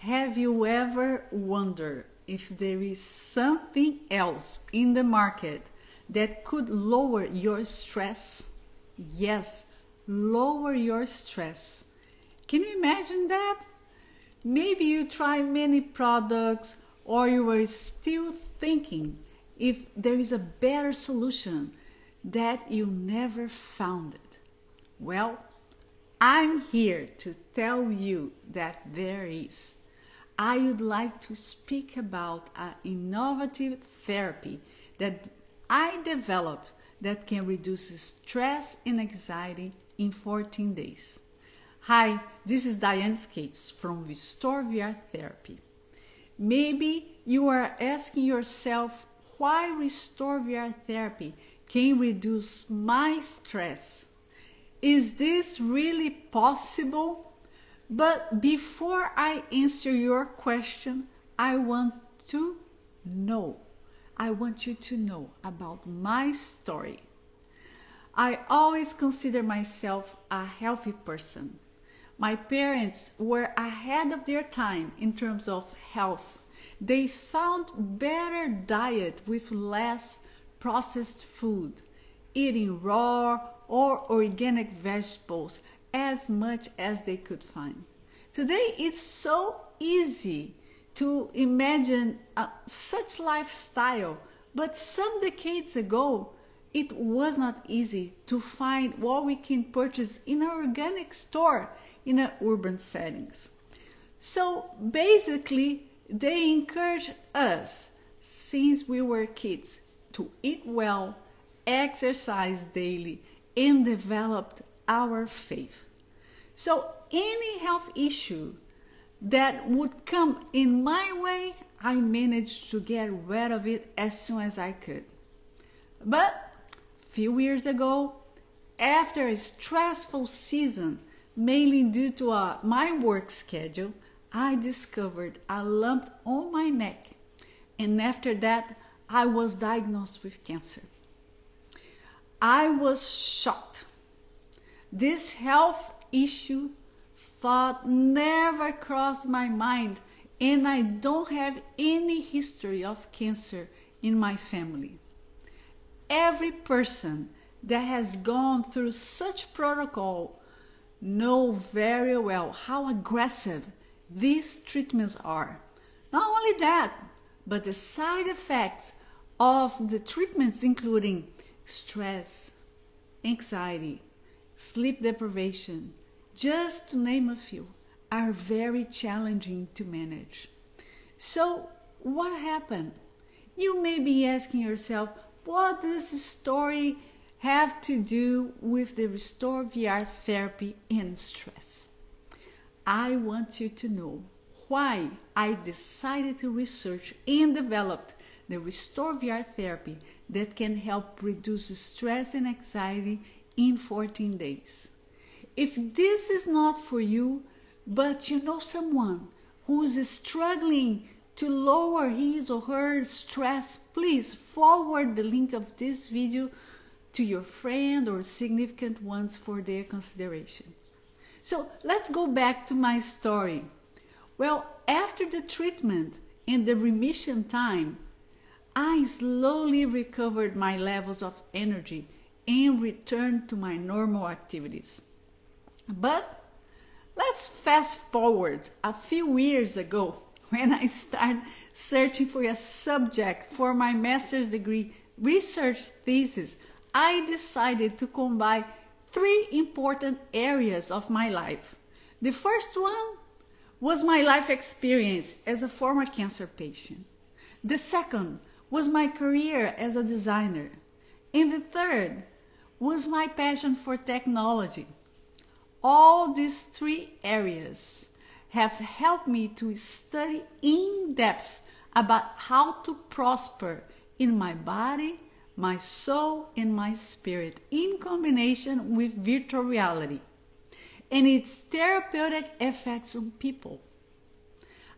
Have you ever wondered if there is something else in the market that could lower your stress? Yes, lower your stress. Can you imagine that? Maybe you try many products or you are still thinking if there is a better solution that you never found it. Well, I'm here to tell you that there is. I would like to speak about an innovative therapy that I developed that can reduce stress and anxiety in 14 days. Hi, this is Diane Skates from RestoreVR Therapy. Maybe you are asking yourself why RestoreVR Therapy can reduce my stress. Is this really possible? But before I answer your question, I want you to know about my story. I always consider myself a healthy person. My parents were ahead of their time in terms of health. They found better diet with less processed food, eating raw or organic vegetables as much as they could find. Today it's so easy to imagine such lifestyle, but some decades ago it was not easy to find what we can purchase in an organic store in urban settings. So basically they encourage us since we were kids to eat well, exercise daily, and develop our faith. So any health issue that would come in my way, I managed to get rid of it as soon as I could. But a few years ago, after a stressful season, mainly due to my work schedule, I discovered a lump on my neck. And after that, I was diagnosed with cancer. I was shocked. This health issue thought never crossed my mind, and I don't have any history of cancer in my family. Every person that has gone through such protocol know very well how aggressive these treatments are. Not only that, but the side effects of the treatments, including stress, anxiety, sleep deprivation, just to name a few, are very challenging to manage. So what happened? You may be asking yourself, what does this story have to do with the RestoreVR therapy and stress? I want you to know why I decided to research and develop the RestoreVR therapy that can help reduce stress and anxiety in 14 days. If this is not for you, but you know someone who is struggling to lower his or her stress, please forward the link of this video to your friend or significant ones for their consideration. So let's go back to my story. Well, after the treatment and the remission time, I slowly recovered my levels of energy and returned to my normal activities. But let's fast forward a few years ago when I started searching for a subject for my master's degree research thesis. I decided to combine three important areas of my life. The first one was my life experience as a former cancer patient. The second was my career as a designer. And the third was my passion for technology. All these three areas have helped me to study in depth about how to prosper in my body, my soul, and my spirit in combination with virtual reality and its therapeutic effects on people.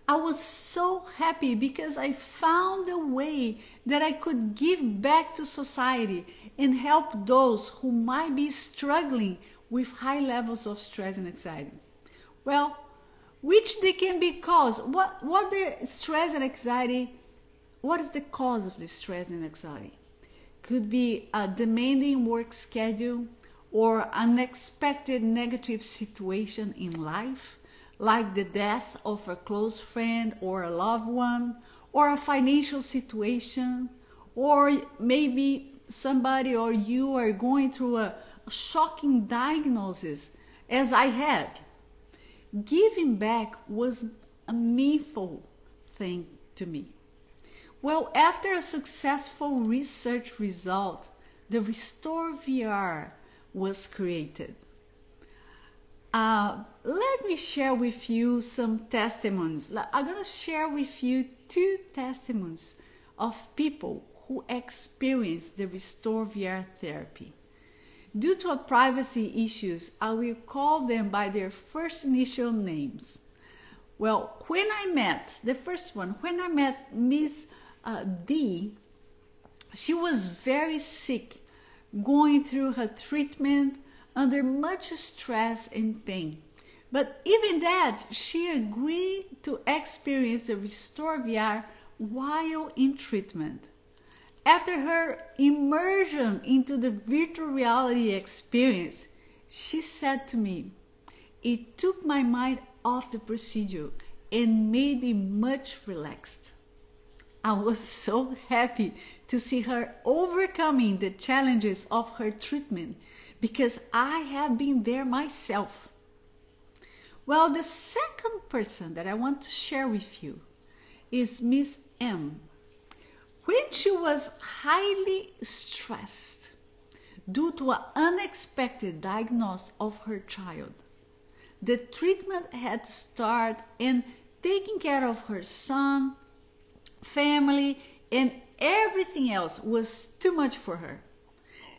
I was so happy because I found a way that I could give back to society and help those who might be struggling with high levels of stress and anxiety. Well, which they can be caused. What the stress and anxiety, what is the cause of the stress and anxiety? Could be a demanding work schedule or unexpected negative situation in life, like the death of a close friend or a loved one, or a financial situation, or maybe somebody or you are going through a shocking diagnosis, as I had. Giving back was a meaningful thing to me. Well, after a successful research result, the RestoreVR was created. Let me share with you some testimonies. I'm going to share with you 2 testimonies of people who experienced the RestoreVR therapy. Due to privacy issues, I will call them by their first initial names. Well, when I met, the first one, when I met Miss D, she was very sick, going through her treatment under much stress and pain. But even that, she agreed to experience the RestoreVR while in treatment. After her immersion into the virtual reality experience, she said to me, "It took my mind off the procedure and made me much relaxed." I was so happy to see her overcoming the challenges of her treatment because I have been there myself. Well, the second person that I want to share with you is Miss M. When she was highly stressed due to an unexpected diagnosis of her child, the treatment had to start, and taking care of her son, family, and everything else was too much for her.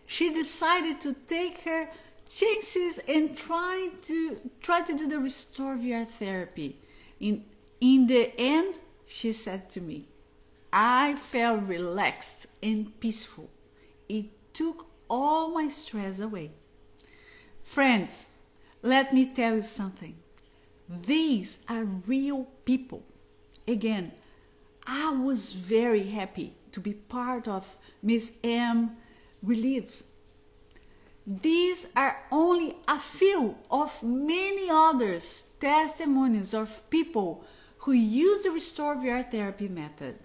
She decided to take her chances and try to do the RestoreVR therapy. In the end, she said to me, "I felt relaxed and peaceful. It took all my stress away." Friends, let me tell you something. These are real people. Again, I was very happy to be part of Miss M Relief. These are only a few of many others testimonies of people who use the RestoreVR therapy method.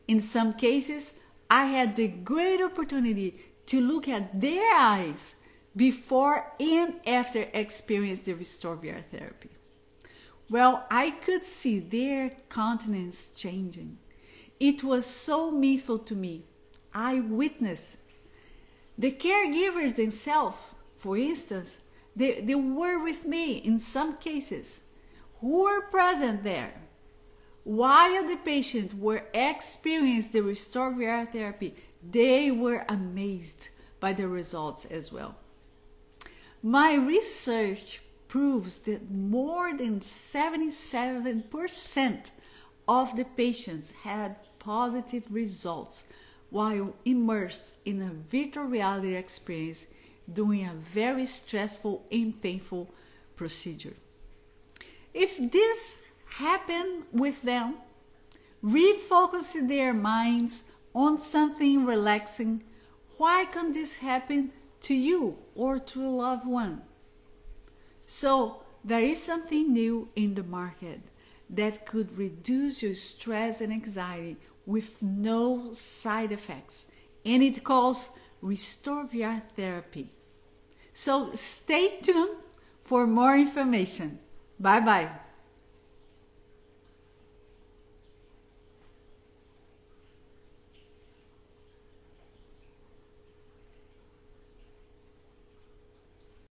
In some cases, I had the great opportunity to look at their eyes before and after experiencing the RestoreVR therapy. Well, I could see their countenance changing. It was so meaningful to me. I witnessed the caregivers themselves, for instance, they were with me in some cases, who were present there while the patients were experiencing the RestoreVR therapy. They were amazed by the results as well. My research proves that more than 77% of the patients had positive results while immersed in a virtual reality experience during a very stressful and painful procedure. If this happened with them, refocusing their minds on something relaxing, why can't this happen to you or to a loved one? So there is something new in the market that could reduce your stress and anxiety with no side effects, and it calls RestoreVR therapy. So stay tuned for more information. Bye-bye.